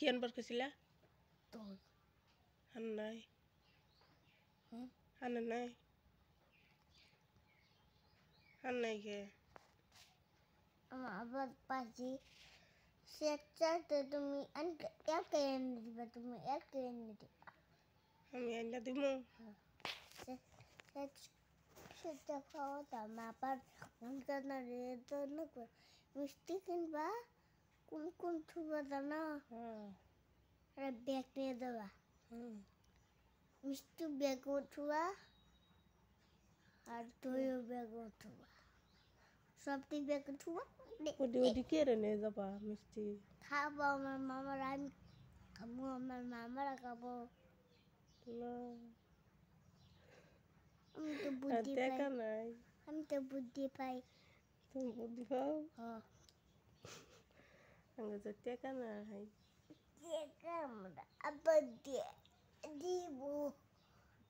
কি আনবার কইছিলা তোর আন নাই হুম আনে নাই আন নাই কে আমার আবার পাশে সেটাতে তুমি এক এনে দিবা তুমি এক এনে দিবা আমি আইনা দিমু সেটা খাওয়া দাম আবার না রে তো না মিষ্টি কিনবা কোন কোন থুবা জানা আরে ব্যাগ নিয়ে দেবা মিষ্টি ব্যাগ উঠবা আর দইও ব্যাগ উঠবা সবটি ব্যাগ উঠবা ওদি কে রে নিয়ে যাবা মিষ্টি খাবো আমার মামারা আমি খাবো আমার মামারা খাবো না আমি তো বুদ্ধি পাই টাকা নাই আমি তো বুদ্ধি পাই তুমি বুদ্ধি পাও হ্যাঁ আঙ্গে যে টাকা নাই টাকা আমরা আবার দিয়ে দিব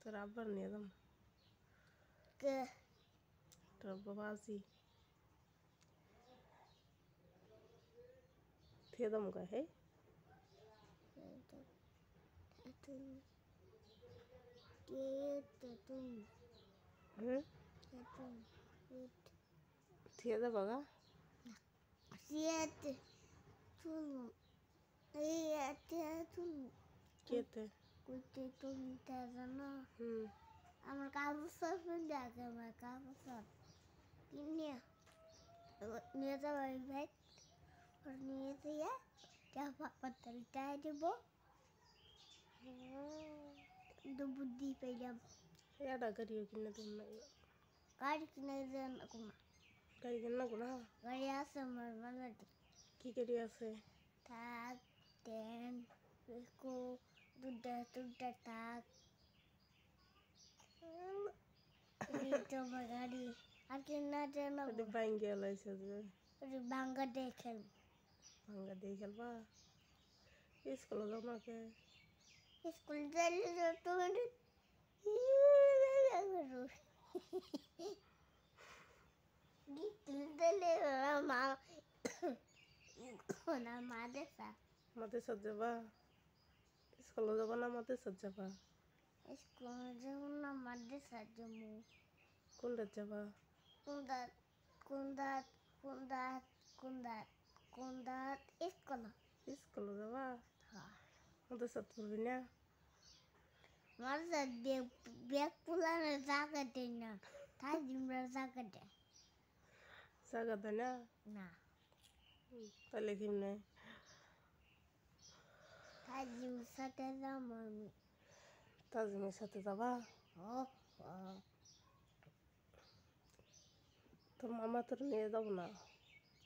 তোর আব্বার নিয়ে যাম কে তোর বাবা আসি থিয়ে দাম গা হে থিয়ে যাবা গা Siete. Tudo. Siete. Tudo. কেতে Cuide tudo em casa, não. হুম আমার কাপড় সব দেখে আমার কাপড় সব কিনে নিয়ে যাবো ভাই নিয়ে দিয়ে পাতালটা দেবো তো বুদ্ধি পেলাম এটা গাড়িও কিনে দিন না গাড়ি কিনে দেন কোনো গাড়ি কিনে না কোনো গাড়ি আছে আমার বানাতে কি গাড়ি আছে থাক ট্রেন বিস্কু দুধটা দুধটা থাক তোমার গাড়ি আর কিনা যেন ওটা ভাঙ্গিয়া লাইছে যে বাঙ্গা দেখেন ভাঙ্গা দিয়ে খেলবা স্কুলে যাও না কে স্কুল যাইলে তোমার মা না মা দেখা আমাদের সাথে যাবা স্কুলে যাবা না আমাদের সাথে যাবা স্কুল যখন না মাদ্রাসা জমু কোনটা যাবা কুন্দাত কুন্দাত কুন্দাত কুন্দাত কুন্দাত স্কুল স্কুলে যাবা হ্যাঁ আমাদের সাথে পড়বি না মাদ্রাসা ব্যাগ পুলানো জায়গা দেয় না তাই জিমরা জায়গা দেয় জায়গা দেয় না না তাহলে কেমনে তাই জিম সাথে যাবো আমি তাজিমের সাথে যাবা ও তোর মামা তোর নিয়ে যাবো না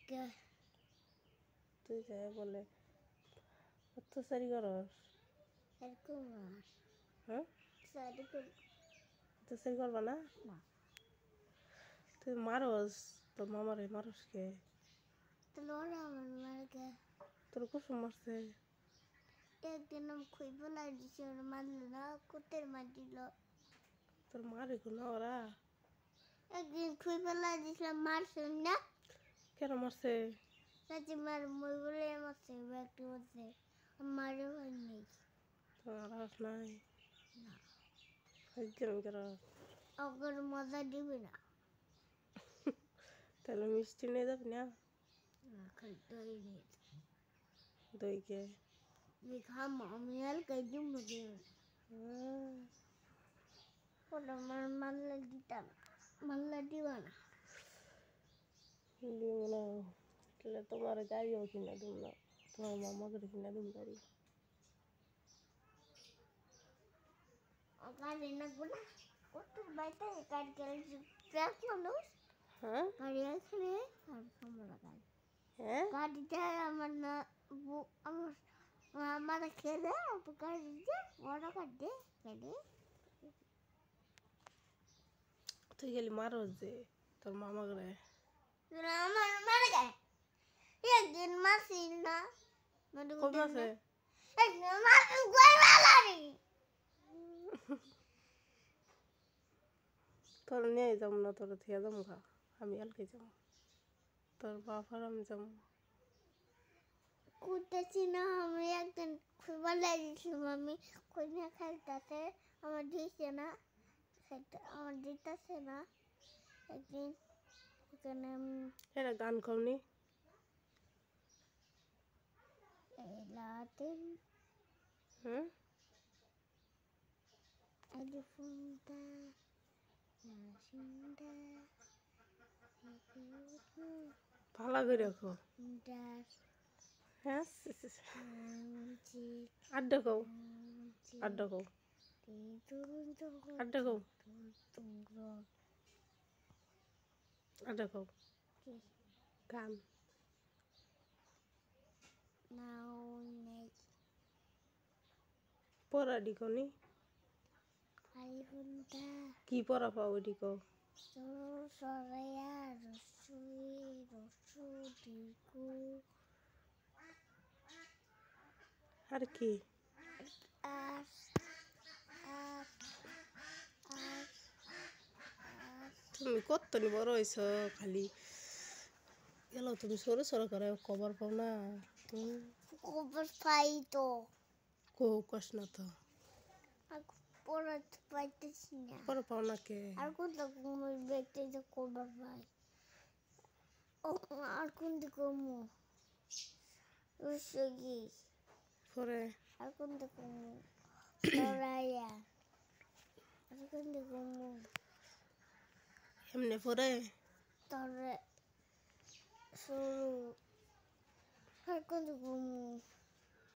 কে তুই যাই বলে অত্যাচারী করস এরকম হ্যাঁ সেরকম অত্যাচারী করবা না না তুই মারস তোর মামারে মারস কে তো লোরা আমার মারকে তোর কুসুম মারছে একদিন আমি খুঁজব না দিছি ওর মারলো না কুত্তের মার দিল তোর মারে না ওরা একদিন খুঁজব না দিছিলাম মারছে না কেন মারছে চাচি মার মই বলে মারছে একটু মারছে মারও হয় নেই তোমার হাস নাই না কেন কেন ওর মজা দিবে না তাহলে মিষ্টি নিয়ে যাবি না খালি দই নিয়ে দইকে খাম আমি আর কাজুম দেবে ওটা মাল্লা দিতাম মাল্লা দিবা না দিব না তাহলে তোমার গাড়িও কিনে দিব না তোমার মামা করে কিনে দিব গাড়ি গাড়ি না গুলা কত বাইতে গাড়ি গেলে ট্রাক মানুষ হ্যাঁ গাড়ি এখানে আর আমরা গাড়ি হ্যাঁ গাড়িতে আমার না আমার আমার খেলে গাড়িতে বড় গাড়ি খেলে তুই গেলি মারস যে তোর মামা করে আমার মারা গায় একদিন মাসি না কত আছে একদিন মাসি গোয় মালারি তোর নিয়ে যাবো না তোর থিয়া যাবো খা আমি আলকে যাবো তোর বাপার আমি যাবো করতেছি না আমি একদিন খুব লাগিয়েছিলাম আমি কন্যা খেলতেছে আমার দিচ্ছে না আমার দিতেছে না একদিন ওখানে এটা গান কওনি এলাতে হুম এলিফুন্টা নাসিন্টা ভালো করে রাখো ডাস হ্যাঁ জি আড্ডা কও আড্ডা কও আড্ডা কও আড্ডা কও গান পড়া ডিকনি কি পড়া পাও ওইটি কও আর কি তুমি কতনি বড় হয়েছ খালি গেল তুমি সরু সরু করে খবর পাও না খবর পাই তো কো কস না তো পড়াতে পাইতেছি না পড়া পাও না কে আর কোন রকমের ব্যক্তি যে খবর পাই আর কোন দিকে রসগি পরে আর কোন দিকে তোরাইয়া আর কোন দিকে এমনি পরে তোরে শুরু আর কোন দিকে